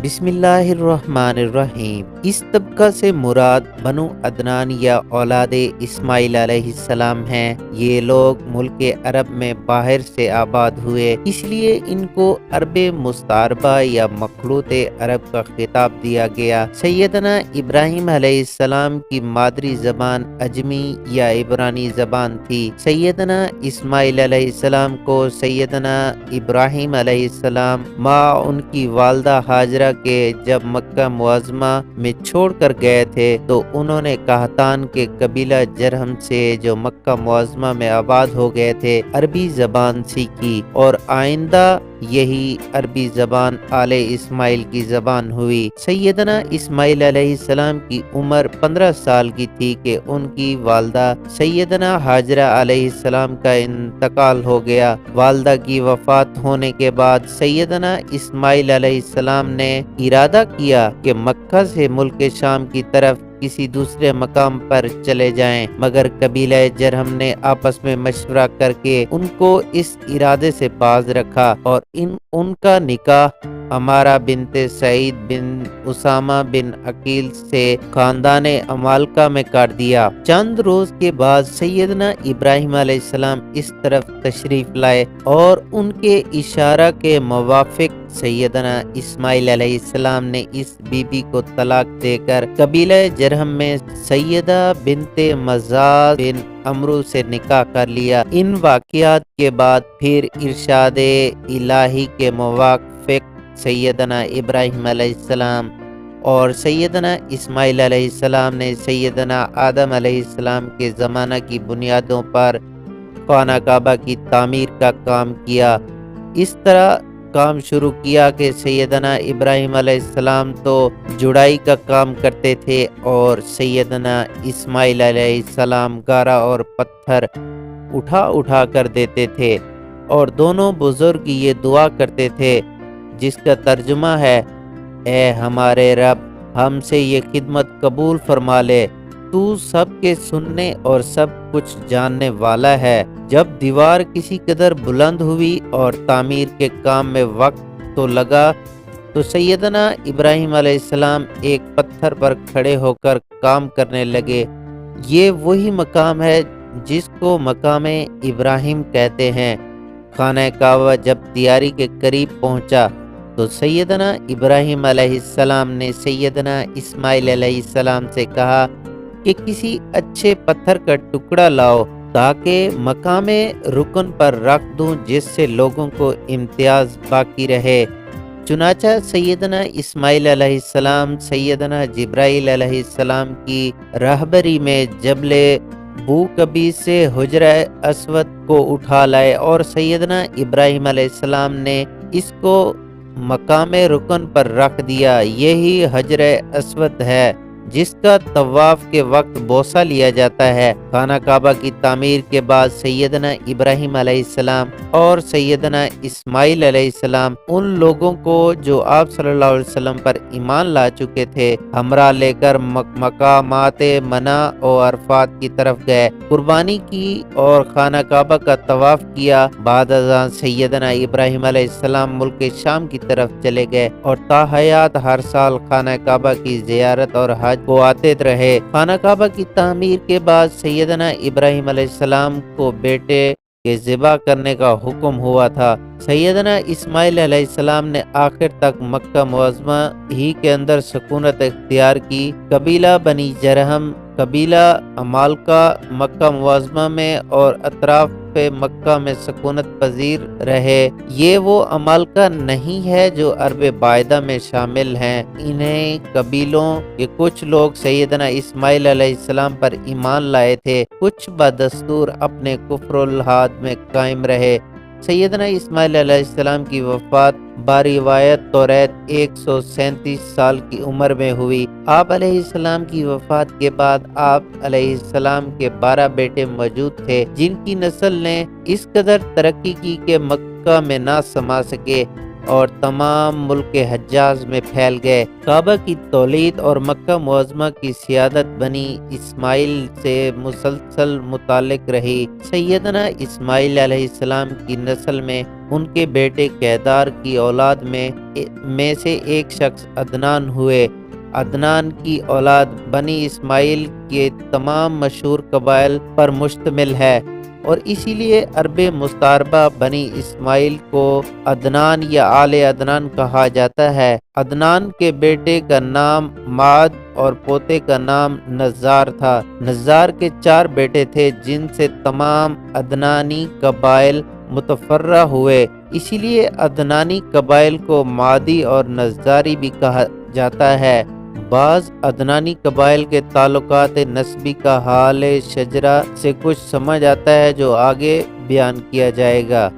بسم اللہ الرحمن الرحیم۔ اس طبقہ سے مراد بنو عدنان یا اولاد اسماعیل علیہ السلام ہیں۔ یہ لوگ ملک عرب میں باہر سے آباد ہوئے، اس لیے ان کو عرب مستعربہ یا مخلوط عرب کا خطاب دیا گیا۔ سیدنا ابراہیم علیہ السلام کی مادری زبان عجمی یا عبرانی زبان تھی۔ سیدنا اسماعیل علیہ السلام کو سیدنا ابراہیم علیہ السلام ماں ان کی والدہ ہاجرہ کے جب مکہ معظمہ میں چھوڑ کر گئے تھے تو انہوں نے قحطان کے قبیلہ جرہم سے جو مکہ معظمہ میں آباد ہو گئے تھے عربی زبان سیکھی، اور آئندہ یہی عربی زبان آل اسماعیل کی زبان ہوئی۔ سیدنا اسماعیل علیہ السلام کی عمر 15 سال کی تھی کہ ان کی والدہ سیدنا ہاجرہ علیہ السلام کا انتقال ہو گیا۔ والدہ کی وفات ہونے کے بعد سیدنا اسماعیل علیہ السلام نے ارادہ کیا کہ مکہ سے ملک شام کی طرف کسی دوسرے مقام پر چلے جائیں، مگر قبیلہ جرہم نے آپس میں مشورہ کر کے ان کو اس ارادے سے باز رکھا اور ان کا نکاح امارہ بنت سعید بن اسامہ بن عقیل سے خاندان عمالقہ میں کر دیا۔ چند روز کے بعد سیدنا ابراہیم علیہ السلام اس طرف تشریف لائے اور ان کے اشارہ کے موافق سیدنا اسماعیل علیہ السلام نے اس بی بی کو طلاق دے کر قبیلہ جرہم میں سیدہ بنت مزاح بن عمرو سے نکاح کر لیا۔ ان واقعات کے بعد پھر ارشاد الہی کے موافق سیدنا ابراہیم علیہ السلام اور سیدنا اسماعیل علیہ السلام نے سیدنا آدم علیہ السلام کے زمانہ کی بنیادوں پر خانہ کعبہ کی تعمیر کا کام کیا۔ اس طرح کام شروع کیا کہ سیدنا ابراہیم علیہ السلام تو جڑائی کا کام کرتے تھے اور سیدنا اسماعیل علیہ السلام گارا اور پتھر اٹھا کر دیتے تھے، اور دونوں بزرگ یہ دعا کرتے تھے جس کا ترجمہ ہے: اے ہمارے رب، ہم سے یہ خدمت قبول فرما لے، تو سب کے سننے اور سب کچھ جاننے والا ہے۔ جب دیوار کسی قدر بلند ہوئی اور تعمیر کے کام میں وقت تو لگا تو سیدنا ابراہیم علیہ السلام ایک پتھر پر کھڑے ہو کر کام کرنے لگے۔ یہ وہی مقام ہے جس کو مقام ابراہیم کہتے ہیں۔ خانہ کعبہ جب تیاری کے قریب پہنچا تو سیدنا ابراہیم علیہ السلام نے سیدنا اسماعیل علیہ السلام سے کہا کہ کسی اچھے پتھر کا ٹکڑا لاؤ تاکہ مقام رکن پر رکھ دوں، جس سے لوگوں کو امتیاز باقی رہے۔ چنانچہ سیدنا اسماعیل علیہ السلام سیدنا جبرائیل علیہ السلام کی رہبری میں جبل بوقبیس سے حجرہ اسود کو اٹھا لائے اور سیدنا ابراہیم علیہ السلام نے اس کو مقام رکن پر رکھ دیا۔ یہی حجر اسود ہے جس کا طواف کے وقت بوسہ لیا جاتا ہے۔ خانہ کعبہ کی تعمیر کے بعد سیدنا ابراہیم علیہ السلام اور سیدنا اسماعیل علیہ السلام ان لوگوں کو جو آپ صلی اللہ علیہ وسلم پر ایمان لا چکے تھے ہمراہ لے کر مقامات منی و عرفات کی طرف گئے، قربانی کی اور خانہ کعبہ کا طواف کیا۔ بعد ازاں سیدنا ابراہیم علیہ السلام ملک شام کی طرف چلے گئے اور تا حیات ہر سال خانہ کعبہ کی زیارت اور حج کو آتے رہے۔ خانہ کعبہ کی تعمیر کے بعد سیدنا ابراہیم علیہ السلام کو بیٹے کے ذبح کرنے کا حکم ہوا تھا۔ سیدنا اسماعیل علیہ السلام نے آخر تک مکہ معظمہ ہی کے اندر سکونت اختیار کی۔ قبیلہ بنی جرہم، قبیلہ عمالقہ مکہ معظمہ میں اور اطراف مکہ میں سکونت پذیر رہے۔ یہ وہ عمالقہ نہیں ہے جو عرب باعدہ میں شامل ہیں۔ انہیں قبیلوں کے کچھ لوگ سیدنا اسماعیل علیہ السلام پر ایمان لائے تھے، کچھ بدستور اپنے کفر الحاد میں قائم رہے۔ سیدنا اسماعیل علیہ السلام کی وفات باروایت توریت 137 سال کی عمر میں ہوئی۔ آپ علیہ السلام کی وفات کے بعد آپ علیہ السلام کے 12 بیٹے موجود تھے، جن کی نسل نے اس قدر ترقی کی کہ مکہ میں نہ سما سکے۔ اور تمام ملک حجاز میں پھیل گئے۔ کعبہ کی تولید اور مکہ معظمہ کی سیادت بنی اسماعیل سے مسلسل متعلق رہی۔ سیدنا اسماعیل علیہ السلام کی نسل میں ان کے بیٹے کیدار کی اولاد میں سے ایک شخص عدنان ہوئے۔ عدنان کی اولاد بنی اسماعیل کے تمام مشہور قبائل پر مشتمل ہے اور اسی لیے عرب مستعربہ بنی اسماعیل کو عدنان یا آل عدنان کہا جاتا ہے۔ عدنان کے بیٹے کا نام معد اور پوتے کا نام نزار تھا۔ نزار کے 4 بیٹے تھے جن سے تمام عدنانی قبائل متفرع ہوئے، اسی لیے عدنانی قبائل کو معدی اور نزاری بھی کہا جاتا ہے۔ بعض عدنانی قبائل کے تعلقات نسبی کا حال شجرہ سے کچھ سمجھ آتا ہے جو آگے بیان کیا جائے گا۔